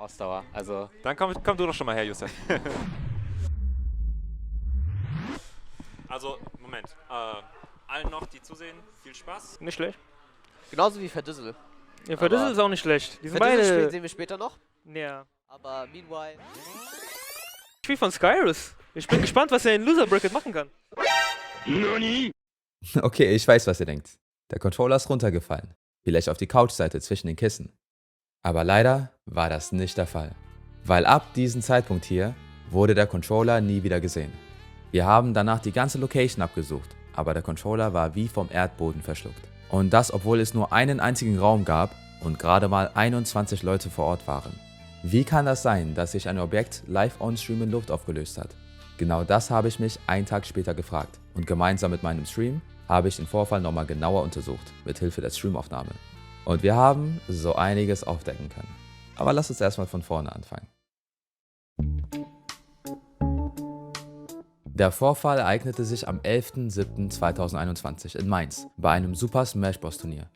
Ausdauer. Also, Dann komm du doch schon mal her, Youssef. Also, Moment. Allen noch, die zusehen, viel Spaß. Nicht schlecht. Genauso wie Verdüssel. Ja, Verdüssel Aber ist auch nicht schlecht. Die sind Verdüssel beide. sehen wir später noch. Ja. Aber meanwhile. Spiel von Skyrus. Ich bin gespannt, was er in Loser Bracket machen kann. Okay, ich weiß, was ihr denkt. Der Controller ist runtergefallen. Vielleicht auf die Couchseite zwischen den Kissen. Aber leider war das nicht der Fall. Weil ab diesem Zeitpunkt hier wurde der Controller nie wieder gesehen. Wir haben danach die ganze Location abgesucht, aber der Controller war wie vom Erdboden verschluckt. Und das, obwohl es nur einen einzigen Raum gab und gerade mal 21 Leute vor Ort waren. Wie kann das sein, dass sich ein Objekt live on-stream in Luft aufgelöst hat? Genau das habe ich mich einen Tag später gefragt und gemeinsam mit meinem Stream habe ich den Vorfall nochmal genauer untersucht, mit Hilfe der Streamaufnahme. Und wir haben so einiges aufdecken können. Aber lass uns erstmal von vorne anfangen. Der Vorfall ereignete sich am 11.07.2021 in Mainz bei einem Super Smash Bros. Turnier.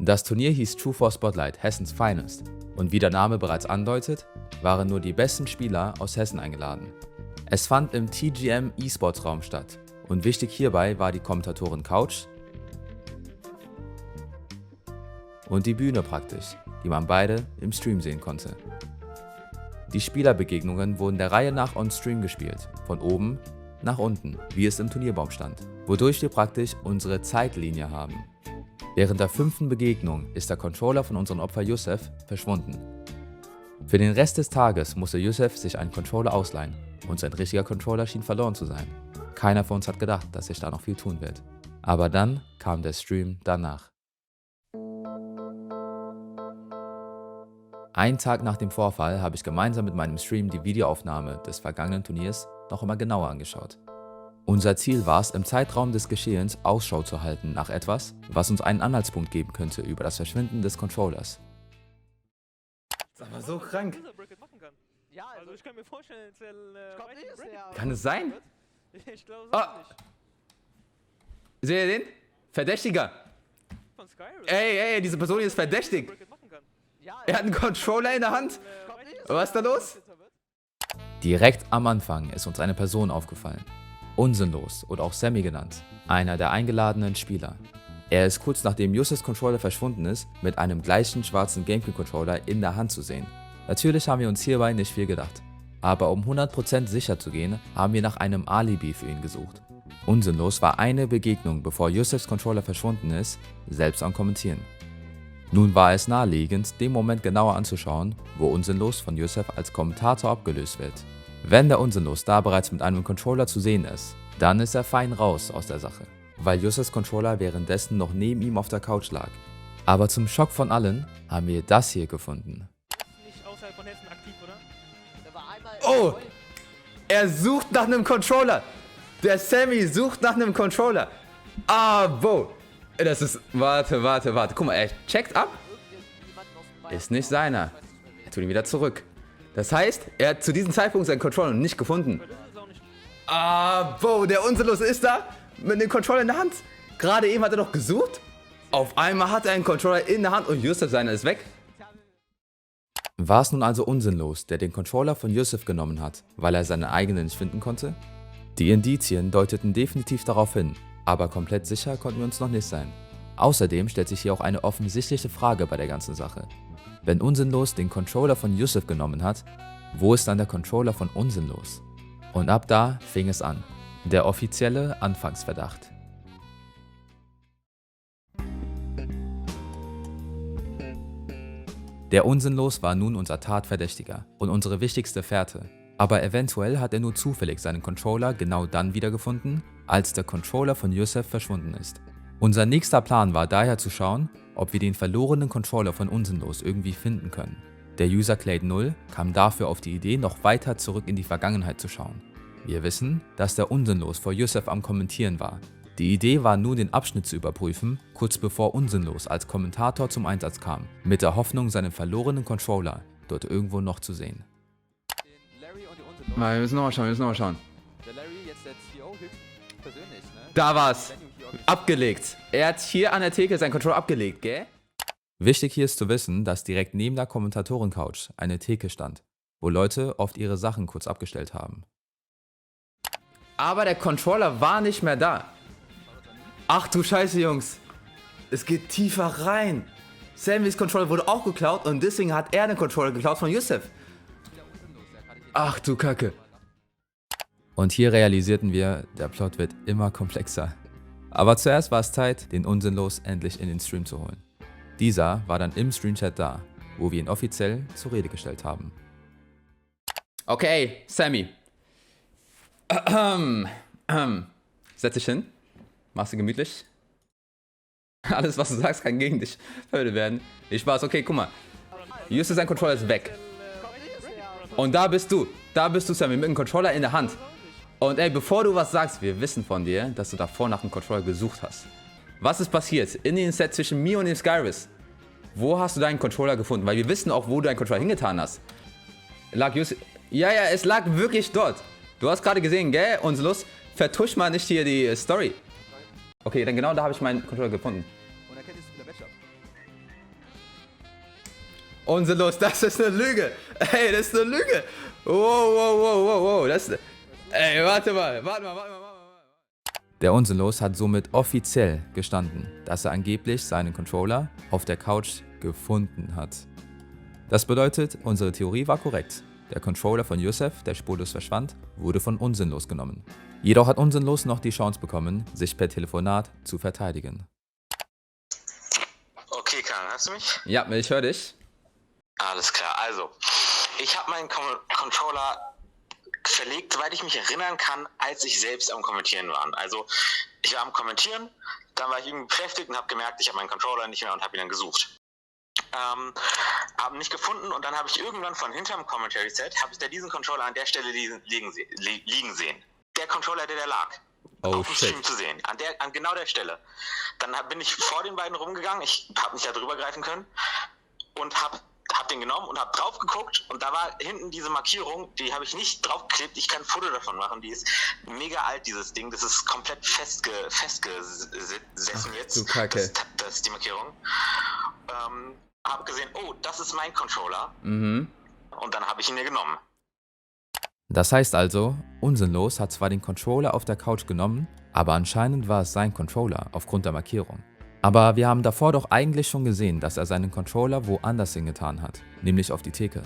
Das Turnier hieß True for Spotlight, Hessens Finest. Und wie der Name bereits andeutet, waren nur die besten Spieler aus Hessen eingeladen. Es fand im TGM E-Sports Raum statt. Und wichtig hierbei war die Kommentatorin Couch und die Bühne praktisch, die man beide im Stream sehen konnte. Die Spielerbegegnungen wurden der Reihe nach on-stream gespielt, von oben nach unten, wie es im Turnierbaum stand, wodurch wir praktisch unsere Zeitlinie haben. Während der 5. Begegnung ist der Controller von unserem Opfer Youssef verschwunden. Für den Rest des Tages musste Youssef sich einen Controller ausleihen und sein richtiger Controller schien verloren zu sein. Keiner von uns hat gedacht, dass sich da noch viel tun wird. Aber dann kam der Stream danach. Einen Tag nach dem Vorfall habe ich gemeinsam mit meinem Stream die Videoaufnahme des vergangenen Turniers noch einmal genauer angeschaut. Unser Ziel war es, im Zeitraum des Geschehens Ausschau zu halten nach etwas, was uns einen Anhaltspunkt geben könnte über das Verschwinden des Controllers. Das ist aber so krank. Loser Bracket machen kann. Ja, Also ich kann mir vorstellen, dass er ich glaub nicht, dass der- Kann es sein? Ich glaube es Ah. auch nicht. Seht ihr den? Verdächtiger. Von Skyrus. Ey, diese Person hier ist verdächtig. Bracket machen kann. Ja, Er hat einen Controller in der Hand. ich glaub nicht, dass Was ist da der- los? Direkt am Anfang ist uns eine Person aufgefallen. Unsinnlos oder auch Sammy genannt, einer der eingeladenen Spieler. Er ist kurz nachdem Youssefs Controller verschwunden ist, mit einem gleichen schwarzen Gamecube-Controller in der Hand zu sehen. Natürlich haben wir uns hierbei nicht viel gedacht. Aber um 100% sicher zu gehen, haben wir nach einem Alibi für ihn gesucht. Unsinnlos war eine Begegnung, bevor Youssefs Controller verschwunden ist, selbst am Kommentieren. Nun war es naheliegend, den Moment genauer anzuschauen, wo Unsinnlos von Youssef als Kommentator abgelöst wird. Wenn der Unsinnlos da bereits mit einem Controller zu sehen ist, dann ist er fein raus aus der Sache, weil Youssefs Controller währenddessen noch neben ihm auf der Couch lag. Aber zum Schock von allen haben wir das hier gefunden. Nicht außerhalb von Hessen aktiv, oder? Der war einmal. Oh! Er sucht nach einem Controller! Der Sammy sucht nach einem Controller! Ah, wo? Das ist... Warte. Guck mal, er checkt ab. Irgendjemanden aus dem Bayern- Ist nicht seiner. Er tut ihn wieder zurück. Das heißt, er hat zu diesem Zeitpunkt seinen Controller noch nicht gefunden. Verdüssel ist auch nicht. Ah, wo? Der Unsinnlos ist da mit dem Controller in der Hand. Gerade eben hat er doch gesucht. Auf einmal hat er einen Controller in der Hand und Youssef seiner ist weg. War es nun also Unsinnlos, der den Controller von Youssef genommen hat, weil er seinen eigenen nicht finden konnte? Die Indizien deuteten definitiv darauf hin, aber komplett sicher konnten wir uns noch nicht sein. Außerdem stellt sich hier auch eine offensichtliche Frage bei der ganzen Sache. Wenn Unsinnlos den Controller von Youssef genommen hat, wo ist dann der Controller von Unsinnlos? Und ab da fing es an. Der offizielle Anfangsverdacht. Der Unsinnlos war nun unser Tatverdächtiger und unsere wichtigste Fährte. Aber eventuell hat er nur zufällig seinen Controller genau dann wiedergefunden, als der Controller von Youssef verschwunden ist. Unser nächster Plan war daher zu schauen, ob wir den verlorenen Controller von Unsinnlos irgendwie finden können. Der User Clade0 kam dafür auf die Idee, noch weiter zurück in die Vergangenheit zu schauen. Wir wissen, dass der Unsinnlos vor Youssef am Kommentieren war. Die Idee war nun, den Abschnitt zu überprüfen, kurz bevor Unsinnlos als Kommentator zum Einsatz kam, mit der Hoffnung, seinen verlorenen Controller dort irgendwo noch zu sehen. den Larry und die Unsinnlos. Mal, wir müssen nochmal schauen. Der Larry, jetzt der CEO, höchst persönlich, ne? Da war's. Venue hier organisiert. Abgelegt. Er hat hier an der Theke seinen Controller abgelegt, gell? Wichtig hier ist zu wissen, dass direkt neben der Kommentatoren-Couch eine Theke stand, wo Leute oft ihre Sachen kurz abgestellt haben. Aber der Controller war nicht mehr da. Ach du Scheiße, Jungs. Es geht tiefer rein. Sammys Controller wurde auch geklaut und deswegen hat er den Controller geklaut von Yusef. Ach du Kacke. Und hier realisierten wir, der Plot wird immer komplexer. Aber zuerst war es Zeit, den Unsinnlos endlich in den Stream zu holen. Dieser war dann im Streamchat da, wo wir ihn offiziell zur Rede gestellt haben. Okay, Sammy. Setz dich hin. Machst du gemütlich. Alles, was du sagst, kann gegen dich verwendet werden. Ich war's. Okay, guck mal. Yusef, sein Controller ist weg. Und da bist du. Da bist du, Sammy, mit dem Controller in der Hand. Und ey, bevor du was sagst, wir wissen von dir, dass du davor nach dem Controller gesucht hast. Was ist passiert in den Set zwischen mir und dem Skyrus? Wo hast du deinen Controller gefunden? Weil wir wissen auch, wo du deinen Controller hingetan hast. Lag Yusef... Ja, es lag wirklich dort. Du hast gerade gesehen, gell? Unsinnlos, vertusch mal nicht hier die Story. Okay, dann genau da habe ich meinen Controller gefunden. Und dann kennst du wieder Matchup. Unsinnlos, das ist eine Lüge. Ey, das ist eine Lüge. Wow. Das ist... Ey, warte mal. Der Unsinnlos hat somit offiziell gestanden, dass er angeblich seinen Controller auf der Couch gefunden hat. Das bedeutet, unsere Theorie war korrekt. Der Controller von Yusef, der spurlos verschwand, wurde von Unsinnlos genommen. Jedoch hat Unsinnlos noch die Chance bekommen, sich per Telefonat zu verteidigen. Okay, Karl, hörst du mich? Ja, ich höre dich. Alles klar, also, ich habe meinen Controller verlegt, soweit ich mich erinnern kann, als ich selbst am Kommentieren war. Also, ich war am Kommentieren, dann war ich irgendwie beschäftigt und habe gemerkt, ich habe meinen Controller nicht mehr und habe ihn dann gesucht. Habe nicht gefunden und dann habe ich irgendwann von hinterm Commentary Set, habe ich da diesen Controller an der Stelle liegen sehen. Der Controller, der lag. Auf dem Stream zu sehen. An genau der Stelle. Dann bin ich vor den beiden rumgegangen, ich habe nicht da drüber greifen können und hab den genommen und habe drauf geguckt und da war hinten diese Markierung, die habe ich nicht draufgeklebt, ich kann ein Foto davon machen, die ist mega alt, dieses Ding, das ist komplett festgesessen jetzt. Du Kacke. Das ist die Markierung. Habe gesehen, oh, das ist mein Controller. Mhm. Und dann habe ich ihn mir genommen. Das heißt also, Unsinnlos hat zwar den Controller auf der Couch genommen, aber anscheinend war es sein Controller aufgrund der Markierung. Aber wir haben davor doch eigentlich schon gesehen, dass er seinen Controller woanders hingetan hat, nämlich auf die Theke.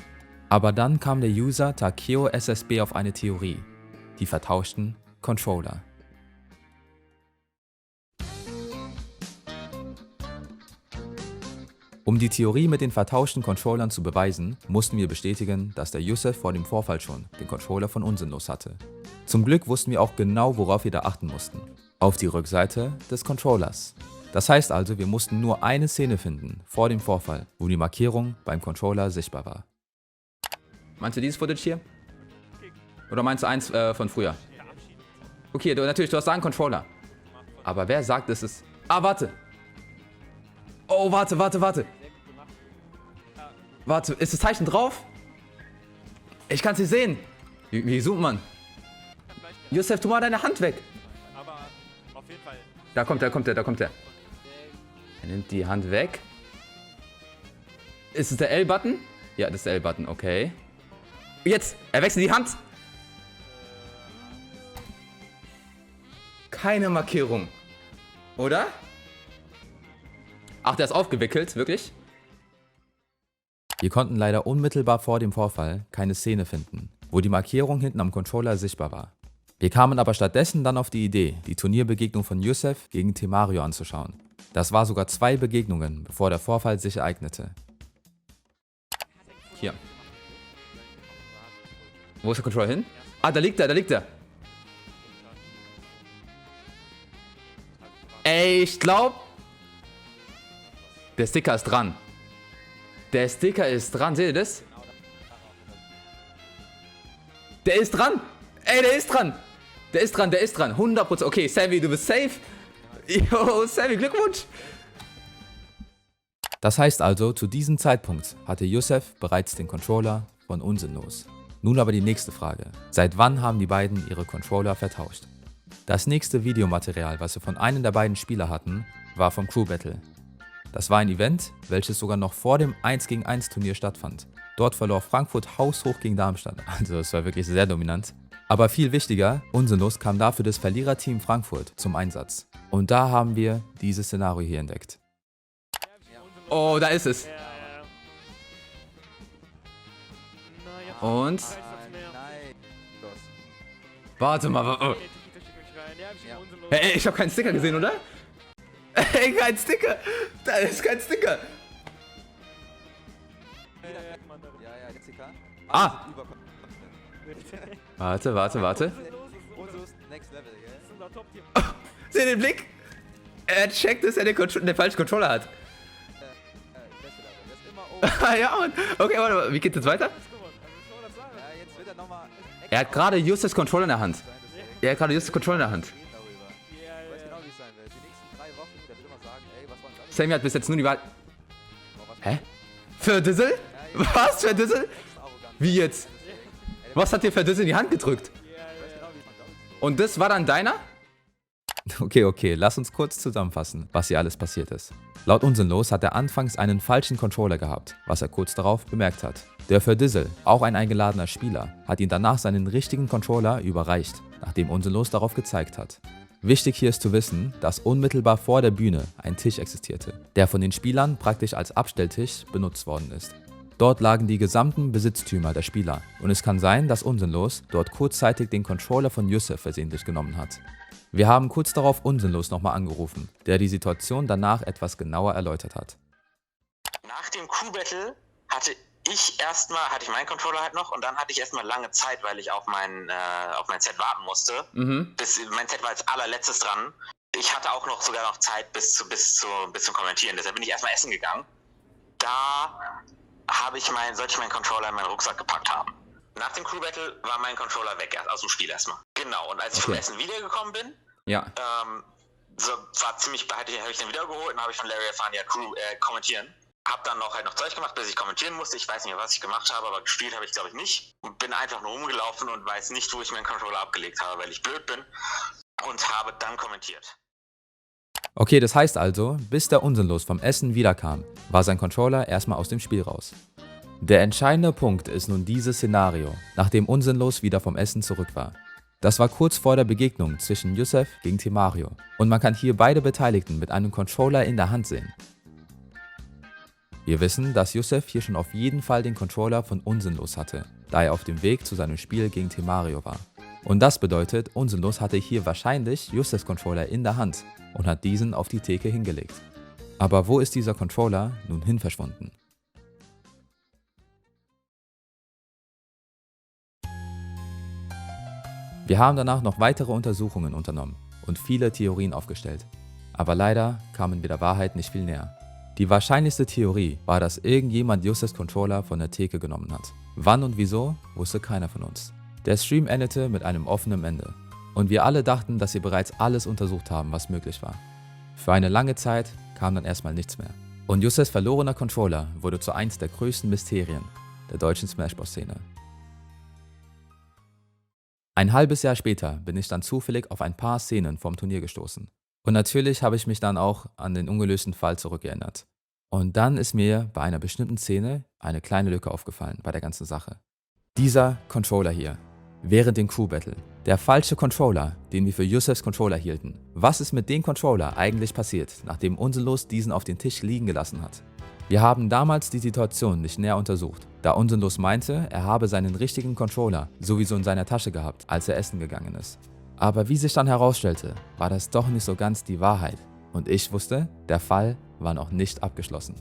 Aber dann kam der User Takeo SSB auf eine Theorie, die vertauschten Controller. Um die Theorie mit den vertauschten Controllern zu beweisen, mussten wir bestätigen, dass der Yusef vor dem Vorfall schon den Controller von Unsinnlos hatte. Zum Glück wussten wir auch genau, worauf wir da achten mussten. Auf die Rückseite des Controllers. Das heißt also, wir mussten nur eine Szene finden, vor dem Vorfall, wo die Markierung beim Controller sichtbar war. Meinst du dieses Footage hier? Oder meinst du eins von früher? Okay, natürlich, du hast da einen Controller. Aber wer sagt, es ist... Ah, warte! Oh, warte. Warte, ist das Zeichen drauf? Ich kann es nicht sehen. Wie zoomt man? Yusef, tu mal deine Hand weg. Aber auf jeden Fall. Da kommt er. Er nimmt die Hand weg. Ist es der L-Button? Ja, das ist der L-Button, okay. Jetzt, er wechselt die Hand. Keine Markierung. Oder? Ach, der ist aufgewickelt, wirklich? Wir konnten leider unmittelbar vor dem Vorfall keine Szene finden, wo die Markierung hinten am Controller sichtbar war. Wir kamen aber stattdessen dann auf die Idee, die Turnierbegegnung von Yusef gegen Temario anzuschauen. Das war sogar 2 Begegnungen, bevor der Vorfall sich ereignete. Hier. Wo ist der Controller hin? Ah, da liegt er. Ey, ich glaube... Der Sticker ist dran. Seht ihr das? Der ist dran. Ey, der ist dran. 100%. Okay, Sammy, du bist safe. Yo, Sammy, Glückwunsch. Das heißt also, zu diesem Zeitpunkt hatte Yusef bereits den Controller von Unsinnlos. Nun aber die nächste Frage. Seit wann haben die beiden ihre Controller vertauscht? Das nächste Videomaterial, was wir von einem der beiden Spieler hatten, war vom Crew Battle. Das war ein Event, welches sogar noch vor dem 1 gegen 1 Turnier stattfand. Dort verlor Frankfurt haushoch gegen Darmstadt, also es war wirklich sehr dominant. Aber viel wichtiger, unsinnlos kam dafür das Verliererteam Frankfurt zum Einsatz. Und da haben wir dieses Szenario hier entdeckt. Oh, da ist es. Und? Nein. Los. Warte mal. Oh. Hey, ich habe keinen Sticker gesehen, oder? Ey, kein Sticker. Da ist kein Sticker. Ja, jetzt CK. Ah. Überkonfident. Warte. Unsinnlos, next level, gell? Seht den Blick? Er checkt, dass er den falschen Controller hat. Beste Level. Das ist immer oben. Ja, Mann. Okay, warte mal. Wie geht das weiter? Ja, jetzt wird er nochmal. Er hat gerade just das Controller in der Hand. Ich Ich weiß genau, wie es sein wird. Die nächsten 3 Wochen, der wird immer sagen, ey, was wollen wir? Sammy hat bis jetzt nur die Wahl. Oh, was Hä? Für Dizzle? Was? Für Dizzle? ist arrogant. Wie jetzt? Was hat dir für Dizzle in die Hand gedrückt? Ich weiß genau, wie man damit. Und das war dann deiner? Okay, lass uns kurz zusammenfassen, was hier alles passiert ist. Laut Unsinnlos hat er anfangs einen falschen Controller gehabt, was er kurz darauf bemerkt hat. Der Verdizzle, auch ein eingeladener Spieler, hat ihm danach seinen richtigen Controller überreicht, nachdem Unsinnlos darauf gezeigt hat. Wichtig hier ist zu wissen, dass unmittelbar vor der Bühne ein Tisch existierte, der von den Spielern praktisch als Abstelltisch benutzt worden ist. Dort lagen die gesamten Besitztümer der Spieler und es kann sein, dass Unsinnlos dort kurzzeitig den Controller von Yusuf versehentlich genommen hat. Wir haben kurz darauf Unsinnlos nochmal angerufen, der die Situation danach etwas genauer erläutert hat. Nach dem Crew-Battle hatte ich meinen Controller halt noch und dann hatte ich erstmal lange Zeit, weil ich auf mein Set warten musste. Bis mein Set war als allerletztes dran. Ich hatte auch sogar noch Zeit bis zum Kommentieren, deshalb bin ich erstmal essen gegangen. Da sollte ich meinen Controller in meinen Rucksack gepackt haben. Nach dem Crew-Battle war mein Controller weg, aus dem Spiel erstmal. Genau, und als ich vom Essen wiedergekommen bin, Ja. habe ich dann wieder geholt und habe ich von Larry erfahren, ja, kommentieren. Hab dann noch Zeug gemacht, bis ich kommentieren musste. Ich weiß nicht mehr, was ich gemacht habe, aber gespielt habe ich, glaube ich, nicht. Und bin einfach nur rumgelaufen und weiß nicht, wo ich meinen Controller abgelegt habe, weil ich blöd bin. Und habe dann kommentiert. Okay, das heißt also, bis der Unsinnlos vom Essen wiederkam, war sein Controller erstmal aus dem Spiel raus. Der entscheidende Punkt ist nun dieses Szenario, nachdem Unsinnlos wieder vom Essen zurück war. Das war kurz vor der Begegnung zwischen Yusuf gegen Timario und man kann hier beide Beteiligten mit einem Controller in der Hand sehen. Wir wissen, dass Yusuf hier schon auf jeden Fall den Controller von Unsinnlos hatte, da er auf dem Weg zu seinem Spiel gegen Timario war. Und das bedeutet, Unsinnlos hatte hier wahrscheinlich Yusufs Controller in der Hand und hat diesen auf die Theke hingelegt. Aber wo ist dieser Controller nun hin verschwunden? Wir haben danach noch weitere Untersuchungen unternommen und viele Theorien aufgestellt. Aber leider kamen wir der Wahrheit nicht viel näher. Die wahrscheinlichste Theorie war, dass irgendjemand Yusufs Controller von der Theke genommen hat. Wann und wieso, wusste keiner von uns. Der Stream endete mit einem offenen Ende. Und wir alle dachten, dass wir bereits alles untersucht haben, was möglich war. Für eine lange Zeit kam dann erstmal nichts mehr. Und Yusufs verlorener Controller wurde zu eins der größten Mysterien der deutschen Smash Bros. Szene. Ein halbes Jahr später bin ich dann zufällig auf ein paar Szenen vom Turnier gestoßen. Und natürlich habe ich mich dann auch an den ungelösten Fall zurückerinnert. Und dann ist mir bei einer bestimmten Szene eine kleine Lücke aufgefallen bei der ganzen Sache. Dieser Controller hier, während dem Crew-Battle, der falsche Controller, den wir für Yusufs Controller hielten. Was ist mit dem Controller eigentlich passiert, nachdem Unsinnlos diesen auf den Tisch liegen gelassen hat? Wir haben damals die Situation nicht näher untersucht, da Unsinnlos meinte, er habe seinen richtigen Controller sowieso in seiner Tasche gehabt, als er essen gegangen ist. Aber wie sich dann herausstellte, war das doch nicht so ganz die Wahrheit. Und ich wusste, der Fall war noch nicht abgeschlossen.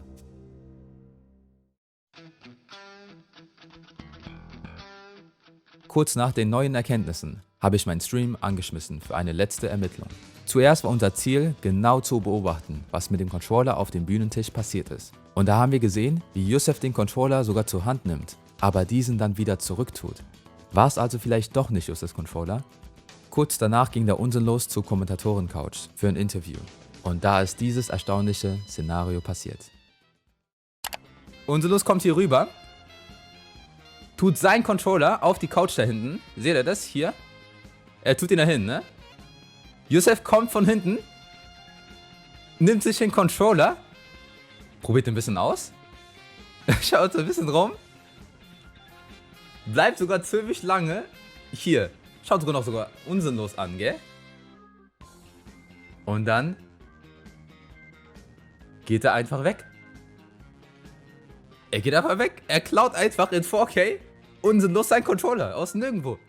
Kurz nach den neuen Erkenntnissen habe ich meinen Stream angeschmissen für eine letzte Ermittlung. Zuerst war unser Ziel, genau zu beobachten, was mit dem Controller auf dem Bühnentisch passiert ist. Und da haben wir gesehen, wie Yusuf den Controller sogar zur Hand nimmt, aber diesen dann wieder zurücktut. War es also vielleicht doch nicht Yusufs Controller? Kurz danach ging der Unsinnlos zur Kommentatoren-Couch für ein Interview. Und da ist dieses erstaunliche Szenario passiert. Unsinnlos kommt hier rüber, tut seinen Controller auf die Couch da hinten. Seht ihr das? Hier. Er tut ihn da hin, ne? Yusuf kommt von hinten, nimmt sich den Controller Probiert ein bisschen aus. Schaut so ein bisschen rum. Bleibt sogar ziemlich lange. Hier. Schaut sogar noch sogar unsinnlos an, gell? Und dann geht er einfach weg. Er geht einfach weg. Er klaut einfach in 4K unsinnlos seinen Controller aus nirgendwo.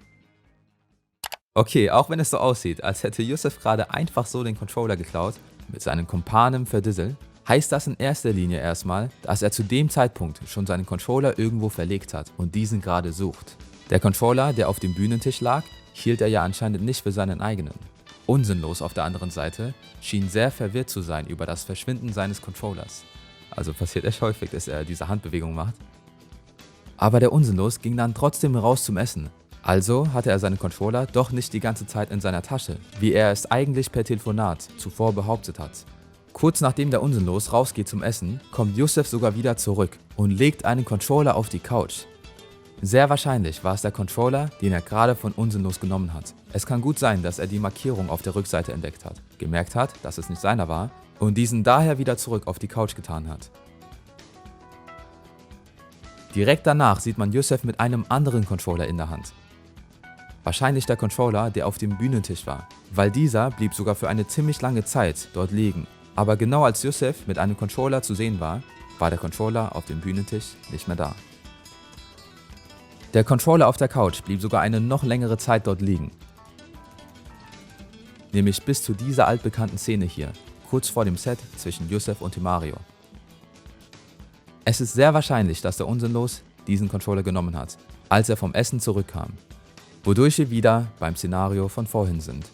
Okay, auch wenn es so aussieht, als hätte Yusuf gerade einfach so den Controller geklaut, mit seinen Kumpanen verdisselt, heißt das in erster Linie erstmal, dass er zu dem Zeitpunkt schon seinen Controller irgendwo verlegt hat und diesen gerade sucht. Der Controller, der auf dem Bühnentisch lag, hielt er ja anscheinend nicht für seinen eigenen. Unsinnlos auf der anderen Seite schien sehr verwirrt zu sein über das Verschwinden seines Controllers. Also passiert echt häufig, dass er diese Handbewegung macht. Aber der Unsinnlos ging dann trotzdem raus zum Essen. Also hatte er seinen Controller doch nicht die ganze Zeit in seiner Tasche, wie er es eigentlich per Telefonat zuvor behauptet hat. Kurz nachdem der Unsinnlos rausgeht zum Essen, kommt Yusuf sogar wieder zurück und legt einen Controller auf die Couch. Sehr wahrscheinlich war es der Controller, den er gerade von Unsinnlos genommen hat. Es kann gut sein, dass er die Markierung auf der Rückseite entdeckt hat, gemerkt hat, dass es nicht seiner war und diesen daher wieder zurück auf die Couch getan hat. Direkt danach sieht man Yusuf mit einem anderen Controller in der Hand. Wahrscheinlich der Controller, der auf dem Bühnentisch war, weil dieser blieb sogar für eine ziemlich lange Zeit dort liegen. Aber genau als Yusuf mit einem Controller zu sehen war, war der Controller auf dem Bühnentisch nicht mehr da. Der Controller auf der Couch blieb sogar eine noch längere Zeit dort liegen. Nämlich bis zu dieser altbekannten Szene hier, kurz vor dem Set zwischen Yusuf und Timario. Es ist sehr wahrscheinlich, dass der Unsinnlos diesen Controller genommen hat, als er vom Essen zurückkam. Wodurch wir wieder beim Szenario von vorhin sind.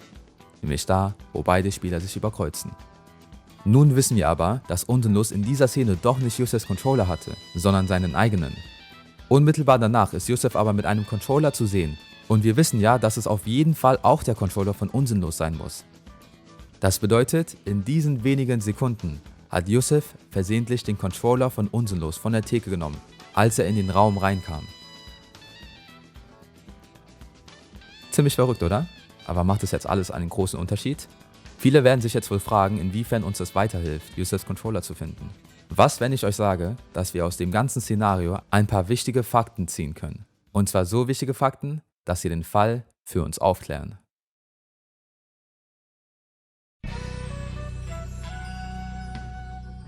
Nämlich da, wo beide Spieler sich überkreuzen. Nun wissen wir aber, dass Unsinnlos in dieser Szene doch nicht Yusufs Controller hatte, sondern seinen eigenen. Unmittelbar danach ist Yusuf aber mit einem Controller zu sehen und wir wissen ja, dass es auf jeden Fall auch der Controller von Unsinnlos sein muss. Das bedeutet, in diesen wenigen Sekunden hat Yusuf versehentlich den Controller von Unsinnlos von der Theke genommen, als er in den Raum reinkam. Ziemlich verrückt, oder? Aber macht es jetzt alles einen großen Unterschied? Viele werden sich jetzt wohl fragen, inwiefern uns das weiterhilft, Yusufs Controller zu finden. Was, wenn ich euch sage, dass wir aus dem ganzen Szenario ein paar wichtige Fakten ziehen können? Und zwar so wichtige Fakten, dass sie den Fall für uns aufklären.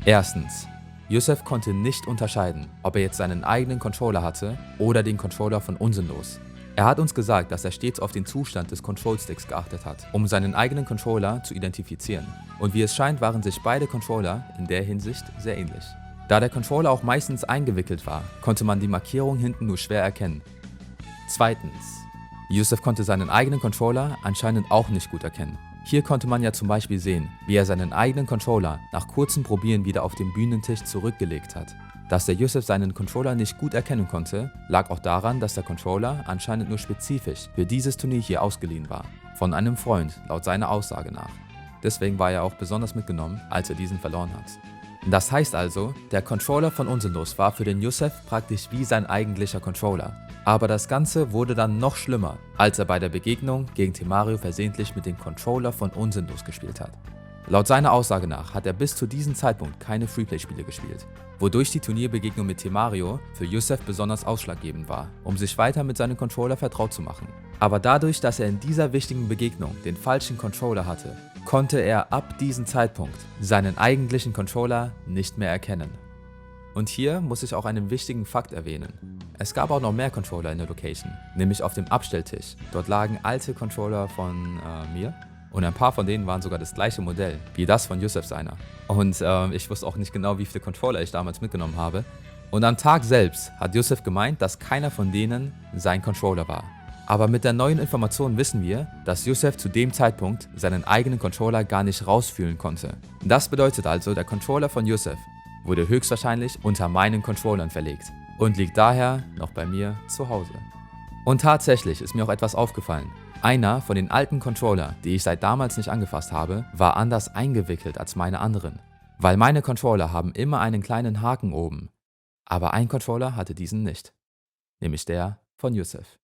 Erstens. Yusuf konnte nicht unterscheiden, ob er jetzt seinen eigenen Controller hatte oder den Controller von Unsinnlos. Er hat uns gesagt, dass er stets auf den Zustand des Control-Sticks geachtet hat, um seinen eigenen Controller zu identifizieren. Und wie es scheint, waren sich beide Controller in der Hinsicht sehr ähnlich. Da der Controller auch meistens eingewickelt war, konnte man die Markierung hinten nur schwer erkennen. Zweitens. Yusuf konnte seinen eigenen Controller anscheinend auch nicht gut erkennen. Hier konnte man ja zum Beispiel sehen, wie er seinen eigenen Controller nach kurzem Probieren wieder auf den Bühnentisch zurückgelegt hat. Dass der Yusuf seinen Controller nicht gut erkennen konnte, lag auch daran, dass der Controller anscheinend nur spezifisch für dieses Turnier hier ausgeliehen war. Von einem Freund, laut seiner Aussage nach. Deswegen war er auch besonders mitgenommen, als er diesen verloren hat. Das heißt also, der Controller von Unsinnlos war für den Yusuf praktisch wie sein eigentlicher Controller. Aber das Ganze wurde dann noch schlimmer, als er bei der Begegnung gegen Timario versehentlich mit dem Controller von Unsinnlos gespielt hat. Laut seiner Aussage nach hat er bis zu diesem Zeitpunkt keine Freeplay-Spiele gespielt, wodurch die Turnierbegegnung mit Timario für Yusuf besonders ausschlaggebend war, um sich weiter mit seinem Controller vertraut zu machen. Aber dadurch, dass er in dieser wichtigen Begegnung den falschen Controller hatte, konnte er ab diesem Zeitpunkt seinen eigentlichen Controller nicht mehr erkennen. Und hier muss ich auch einen wichtigen Fakt erwähnen. Es gab auch noch mehr Controller in der Location, nämlich auf dem Abstelltisch. Dort lagen alte Controller von mir. Und ein paar von denen waren sogar das gleiche Modell, wie das von Yusuf seiner. Und ich wusste auch nicht genau, wie viele Controller ich damals mitgenommen habe. Und am Tag selbst hat Yusuf gemeint, dass keiner von denen sein Controller war. Aber mit der neuen Information wissen wir, dass Yusuf zu dem Zeitpunkt seinen eigenen Controller gar nicht rausfühlen konnte. Das bedeutet also, der Controller von Yusuf wurde höchstwahrscheinlich unter meinen Controllern verlegt und liegt daher noch bei mir zu Hause. Und tatsächlich ist mir auch etwas aufgefallen. Einer von den alten Controller, die ich seit damals nicht angefasst habe, war anders eingewickelt als meine anderen. Weil meine Controller haben immer einen kleinen Haken oben. Aber ein Controller hatte diesen nicht. Nämlich der von Yusuf.